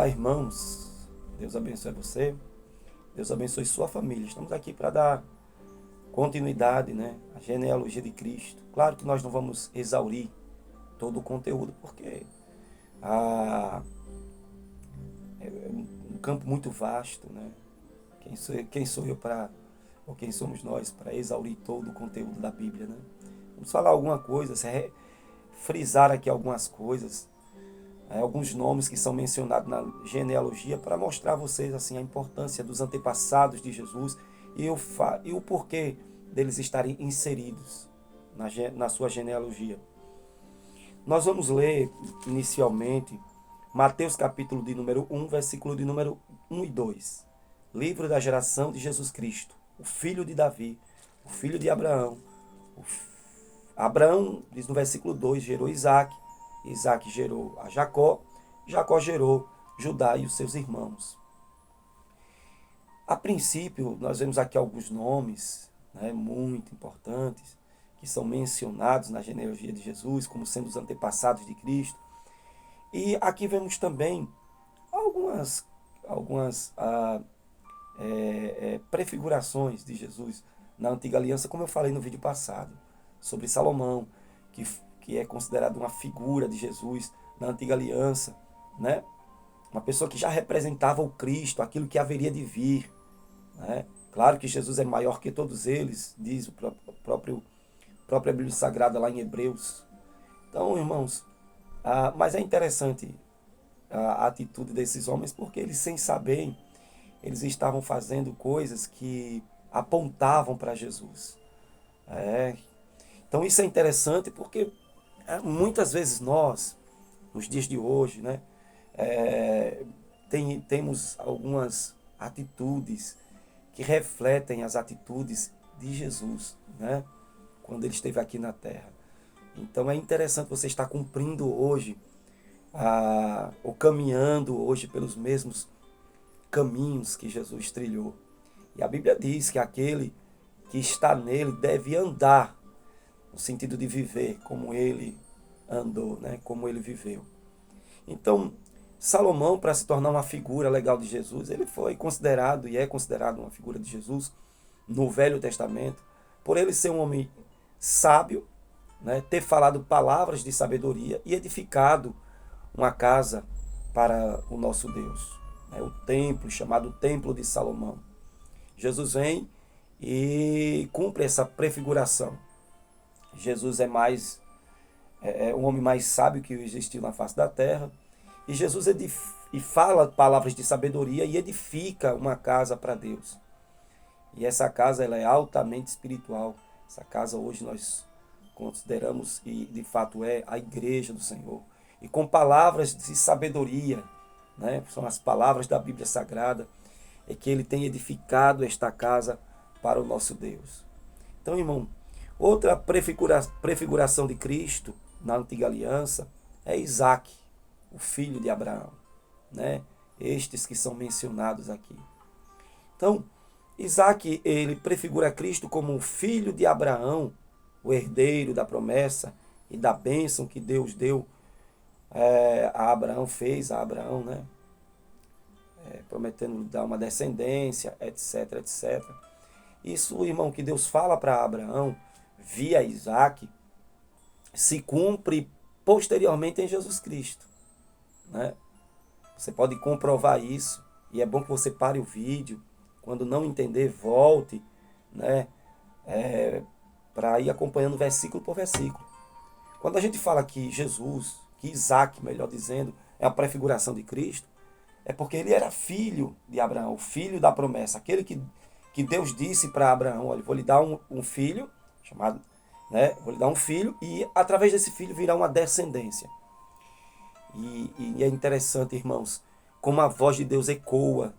Olá, irmãos. Deus abençoe você. Deus abençoe sua família. Estamos aqui para dar continuidade, né, à genealogia de Cristo. Claro que nós não vamos exaurir todo o conteúdo, porque ah, é um campo muito vasto, né? Quem sou eu para, ou quem somos nós para exaurir todo o conteúdo da Bíblia, né? Vamos falar alguma coisa, frisar aqui algumas coisas, alguns nomes que são mencionados na genealogia para mostrar a vocês assim a importância dos antepassados de Jesus e o porquê deles estarem inseridos na sua genealogia. Nós vamos ler inicialmente Mateus capítulo de número 1, versículo de número 1 e 2. Livro da geração de Jesus Cristo, o filho de Davi, o filho de Abraão. Abraão, diz no versículo 2, gerou Isaac, Isaac gerou a Jacó, Jacó gerou Judá e os seus irmãos. A princípio, nós vemos aqui alguns nomes, né, muito importantes, que são mencionados na genealogia de Jesus, como sendo os antepassados de Cristo. E aqui vemos também algumas prefigurações de Jesus na antiga aliança, como eu falei no vídeo passado, sobre Salomão, que é considerado uma figura de Jesus na antiga aliança, né? Uma pessoa que já representava o Cristo, aquilo que haveria de vir, né? Claro que Jesus é maior que todos eles, diz a própria Bíblia Sagrada lá em Hebreus. Então, irmãos, mas é interessante a atitude desses homens, porque eles, sem saber, eles estavam fazendo coisas que apontavam para Jesus. Então isso é interessante porque muitas vezes nós, nos dias de hoje, né, temos algumas atitudes que refletem as atitudes de Jesus, né, quando ele esteve aqui na terra. Então é interessante você estar cumprindo hoje, ou caminhando hoje pelos mesmos caminhos que Jesus trilhou. E a Bíblia diz que aquele que está nele deve andar, no sentido de viver como ele andou, né? Como ele viveu. Então, Salomão, para se tornar uma figura legal de Jesus, ele foi considerado e é considerado uma figura de Jesus no Velho Testamento, por ele ser um homem sábio, né? Ter falado palavras de sabedoria e edificado uma casa para o nosso Deus. O templo, chamado Templo de Salomão. Jesus vem e cumpre essa prefiguração. Jesus é um homem mais sábio que existiu na face da terra. E Jesus fala palavras de sabedoria e edifica uma casa para Deus. E essa casa ela é altamente espiritual. Essa casa hoje nós consideramos, e de fato é, a igreja do Senhor. E com palavras de sabedoria, né? São as palavras da Bíblia Sagrada, é que ele tem edificado esta casa para o nosso Deus. Então, irmão, outra prefiguração de Cristo na antiga aliança é Isaac, o filho de Abraão, né? Estes que são mencionados aqui. Então, Isaac, ele prefigura Cristo como o filho de Abraão, o herdeiro da promessa e da bênção que Deus deu a Abraão, fez a Abraão, né? Prometendo dar uma descendência, etc, etc. Isso, irmão, que Deus fala para Abraão via Isaac, se cumpre posteriormente em Jesus Cristo, né? Você pode comprovar isso, e é bom que você pare o vídeo, quando não entender, volte, né? Para ir acompanhando versículo por versículo. Quando a gente fala que Jesus, que Isaac, melhor dizendo, é a prefiguração de Cristo, é porque ele era filho de Abraão, filho da promessa, aquele que Deus disse para Abraão, olha, vou lhe dar um filho, chamado, né? Vou lhe dar um filho e através desse filho virá uma descendência. E é interessante, irmãos, como a voz de Deus ecoa,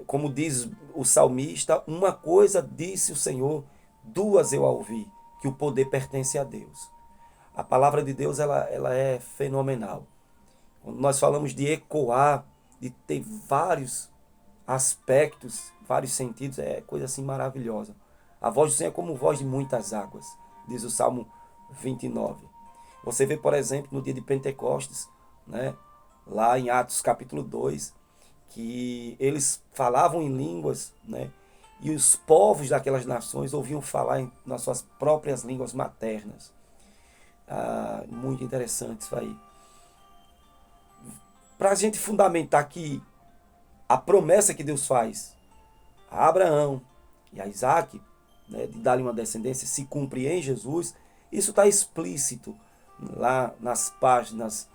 como diz o salmista, uma coisa disse o Senhor, duas eu a ouvi, que o poder pertence a Deus. A palavra de Deus ela é fenomenal. Quando nós falamos de ecoar, de ter vários aspectos, vários sentidos, é coisa assim maravilhosa. A voz do Senhor é como voz de muitas águas, diz o Salmo 29. Você vê, por exemplo, no dia de Pentecostes, né? lá em Atos capítulo 2, que eles falavam em línguas, né? E os povos daquelas nações ouviam falar nas suas próprias línguas maternas. Muito interessante isso aí. Para a gente fundamentar que a promessa que Deus faz a Abraão e a Isaac, né, de dar-lhe uma descendência, se cumpre em Jesus, isso está explícito lá nas páginas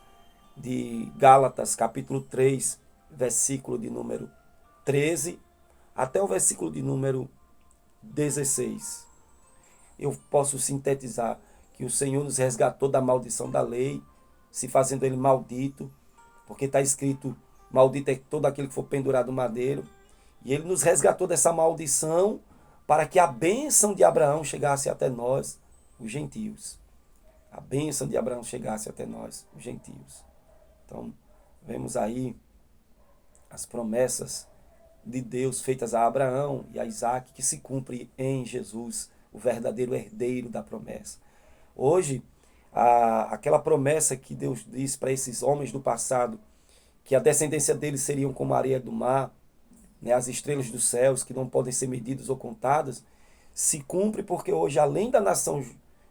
de Gálatas, capítulo 3, versículo de número 13, até o versículo de número 16. Eu posso sintetizar que o Senhor nos resgatou da maldição da lei, se fazendo ele maldito, porque está escrito, maldito é todo aquele que for pendurado no madeiro, e ele nos resgatou dessa maldição para que a bênção de Abraão chegasse até nós, os gentios. A bênção de Abraão chegasse até nós, os gentios. Então, vemos aí as promessas de Deus feitas a Abraão e a Isaac, que se cumpre em Jesus, o verdadeiro herdeiro da promessa. Hoje, aquela promessa que Deus disse para esses homens do passado, que a descendência deles seriam como a areia do mar, né, as estrelas dos céus, que não podem ser medidas ou contadas, se cumpre porque hoje, além da nação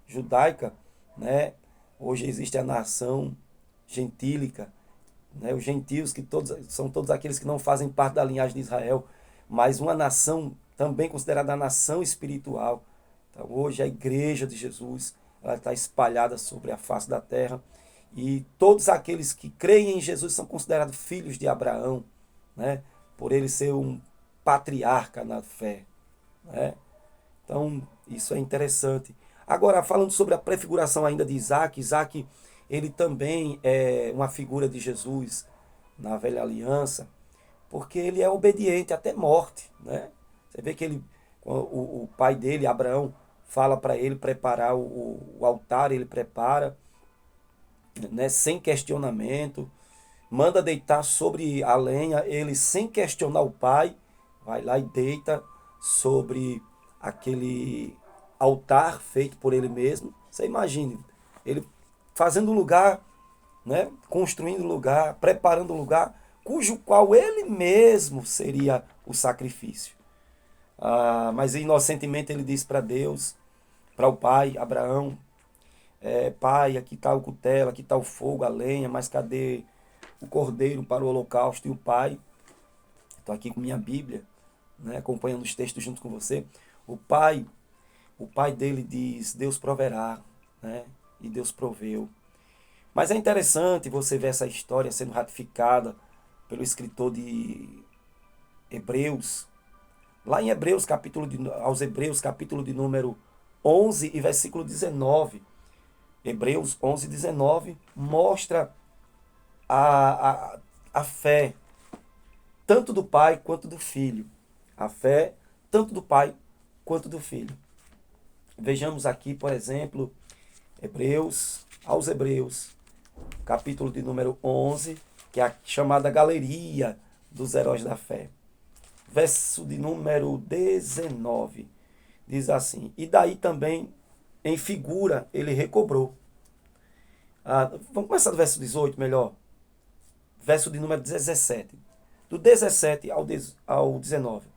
judaica, né, hoje existe a nação gentílica, né, os gentios, que são todos aqueles que não fazem parte da linhagem de Israel, mas uma nação também considerada a nação espiritual. Então, hoje a igreja de Jesus, ela está espalhada sobre a face da terra, e todos aqueles que creem em Jesus são considerados filhos de Abraão, né, por ele ser um patriarca na fé, né? Então, isso é interessante. Agora, falando sobre a prefiguração ainda de Isaac, Isaac, ele também é uma figura de Jesus na velha aliança, porque ele é obediente até morte, né? Você vê que o pai dele, Abraão, fala para ele preparar o altar, ele prepara, né, sem questionamento, manda deitar sobre a lenha, ele sem questionar o pai, vai lá e deita sobre aquele altar feito por ele mesmo. Você imagine, ele fazendo um lugar, né, construindo um lugar, preparando um lugar, cujo qual ele mesmo seria o sacrifício. Mas inocentemente ele disse para Deus, para o pai, Abraão, pai, aqui está o cutelo, aqui está o fogo, a lenha, mas cadê o cordeiro para o holocausto? E o pai, estou aqui com minha Bíblia, né, acompanhando os textos junto com você. O pai dele diz, Deus proverá, né? E Deus proveu. Mas é interessante você ver essa história sendo ratificada pelo escritor de Hebreus, lá em Hebreus, aos Hebreus, capítulo de número 11 e versículo 19. Hebreus 11, 19 mostra a fé tanto do pai quanto do filho. A fé tanto do pai quanto do filho. Vejamos aqui, por exemplo, aos Hebreus, capítulo de número 11, que é a chamada galeria dos heróis da fé. Verso de número 19, diz assim, e daí também, em figura, ele recobrou. Vamos começar do verso 18 melhor. Verso de número 17. Do 17 ao 19.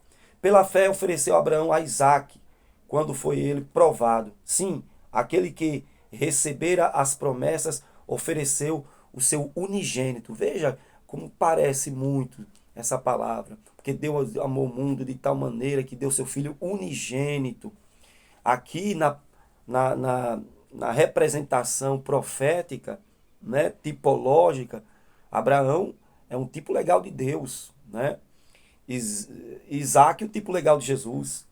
Pela fé ofereceu Abraão a Isaac, quando foi ele provado. Sim, aquele que recebera as promessas ofereceu o seu unigênito. Veja como parece muito essa palavra. Porque Deus amou o mundo de tal maneira que deu seu filho unigênito. Aqui na representação profética, né, tipológica, Abraão é um tipo legal de Deus, né? Isaac, o tipo legal de Jesus.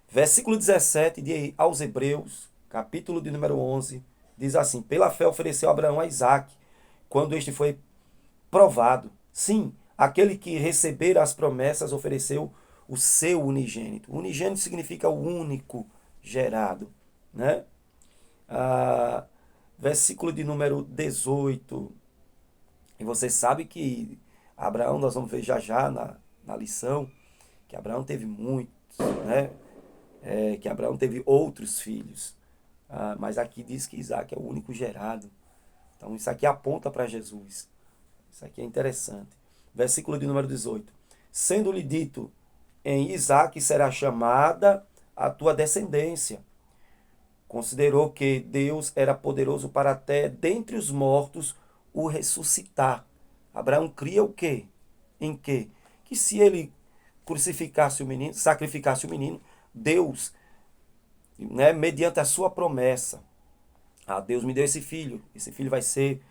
Versículo 17 aos Hebreus, capítulo de número 11, diz assim, pela fé ofereceu Abraão a Isaac, quando este foi provado. Sim, aquele que recebera as promessas ofereceu o seu unigênito. Unigênito significa o único gerado, né? Versículo de número 18. E você sabe que Abraão, nós vamos ver já na lição, que Abraão teve muitos, né? Que Abraão teve outros filhos. Mas aqui diz que Isaac é o único gerado. Então isso aqui aponta para Jesus. Isso aqui é interessante. Versículo de número 18. Sendo-lhe dito, em Isaque será chamada a tua descendência. Considerou que Deus era poderoso para até dentre os mortos o ressuscitar. Abraão cria o quê? Em quê? Que se ele crucificasse o menino, sacrificasse o menino, Deus, né, mediante a sua promessa, Deus me deu esse filho vai ser,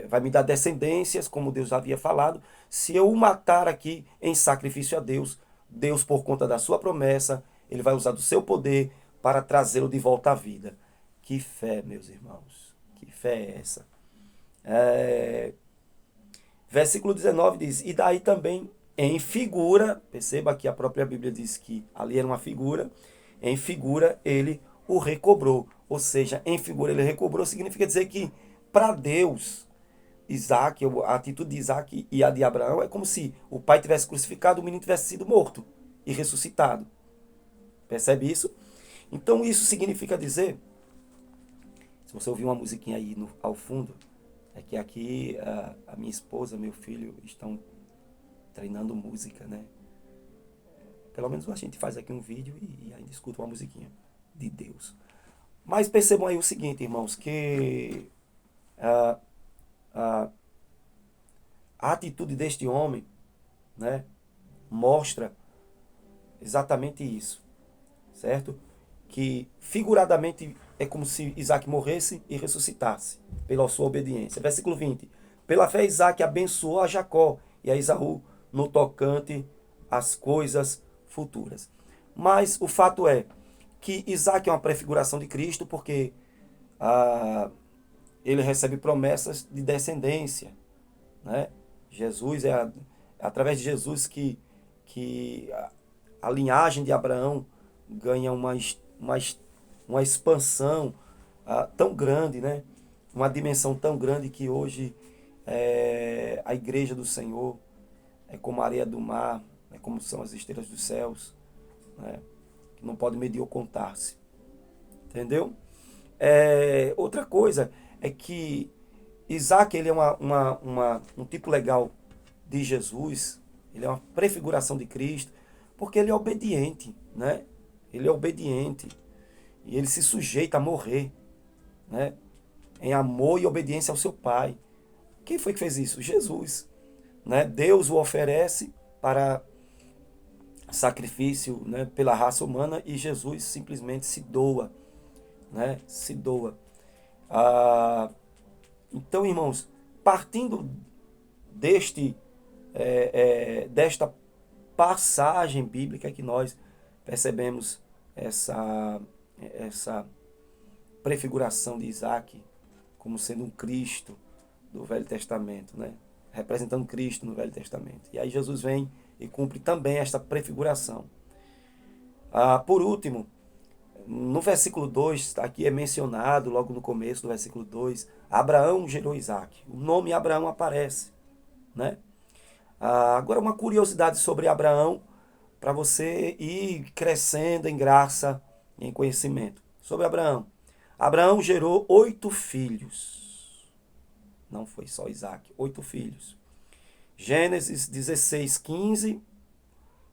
vai me dar descendências, como Deus havia falado. Se eu o matar aqui em sacrifício a Deus, Deus, por conta da sua promessa, ele vai usar do seu poder para trazê-lo de volta à vida. Que fé, meus irmãos, que fé é essa? Versículo 19 diz, e daí também em figura, perceba que a própria Bíblia diz que ali era uma figura, em figura ele o recobrou. Ou seja, em figura ele recobrou, significa dizer que para Deus, Isaac, a atitude de Isaac e a de Abraão é como se o pai tivesse crucificado, o menino tivesse sido morto e ressuscitado. Percebe isso? Então isso significa dizer, se você ouvir uma musiquinha aí ao fundo, é que aqui a minha esposa, meu filho estão treinando música, né? Pelo menos a gente faz aqui um vídeo e ainda escuta uma musiquinha de Deus. Mas percebam aí o seguinte, irmãos, que a atitude deste homem, né, mostra exatamente isso, certo? Que figuradamente é como se Isaac morresse e ressuscitasse pela sua obediência. Versículo 20. Pela fé Isaac abençoou a Jacó e a Esaú no tocante às coisas futuras. Mas o fato é que Isaac é uma prefiguração de Cristo porque ele recebe promessas de descendência, né? Jesus através de Jesus que a linhagem de Abraão ganha uma expansão tão grande, né? Uma dimensão tão grande que hoje a igreja do Senhor é como a areia do mar, é como são as estrelas dos céus, né? Que não pode medir ou contar-se. Entendeu? Outra coisa é que Isaac ele é um tipo legal de Jesus, ele é uma prefiguração de Cristo, porque ele é obediente, né? Ele é obediente e ele se sujeita a morrer, né? Em amor e obediência ao seu Pai. Quem foi que fez isso? Jesus, né? Deus o oferece para sacrifício, né, pela raça humana e Jesus simplesmente se doa, né? Se doa. Então, irmãos, partindo desta passagem bíblica que nós percebemos essa prefiguração de Isaac como sendo um Cristo do Velho Testamento, né? Representando Cristo no Velho Testamento. E aí Jesus vem e cumpre também esta prefiguração. Por último, no versículo 2, aqui é mencionado, logo no começo do versículo 2, Abraão gerou Isaac. O nome Abraão aparece, né? Agora uma curiosidade sobre Abraão, para você ir crescendo em graça e em conhecimento. Sobre Abraão. Abraão gerou 8 filhos. Não foi só Isaac, 8 filhos. Gênesis 16, 15.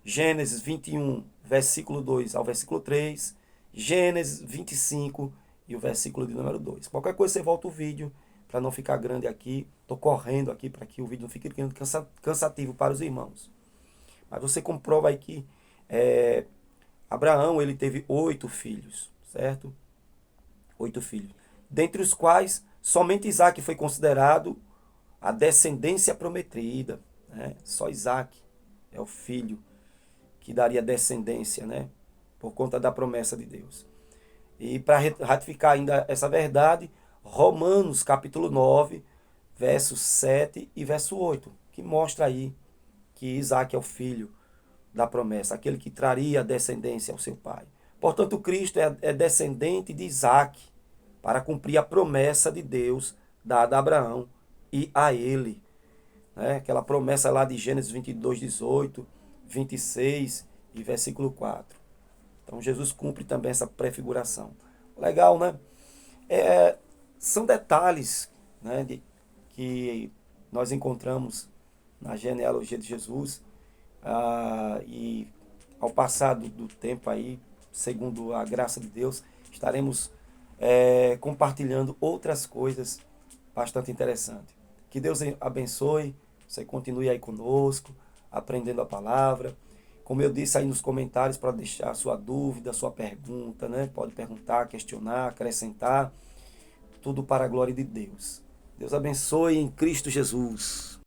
Gênesis 21, versículo 2 ao versículo 3. Gênesis 25 e o versículo de número 2. Qualquer coisa você volta o vídeo para não ficar grande aqui. Estou correndo aqui para que o vídeo não fique cansativo para os irmãos. Mas você comprova aí que Abraão ele teve 8 filhos, certo? 8 filhos. Dentre os quais somente Isaac foi considerado a descendência prometida, né? Só Isaac é o filho que daria descendência, né? Por conta da promessa de Deus. E para ratificar ainda essa verdade, Romanos capítulo 9, versos 7 e verso 8, que mostra aí que Isaac é o filho da promessa, aquele que traria descendência ao seu pai. Portanto, Cristo é descendente de Isaac para cumprir a promessa de Deus dada a Abraão e a ele. Né? Aquela promessa lá de Gênesis 22, 18, 26 e versículo 4. Então Jesus cumpre também essa prefiguração. Legal, né? São detalhes, né, que nós encontramos na genealogia de Jesus, e ao passar do tempo aí, segundo a graça de Deus, estaremos compartilhando outras coisas bastante interessantes. Que Deus abençoe, você continue aí conosco, aprendendo a palavra. Como eu disse aí nos comentários, para deixar a sua dúvida, a sua pergunta, né? Pode perguntar, questionar, acrescentar, tudo para a glória de Deus. Deus abençoe em Cristo Jesus.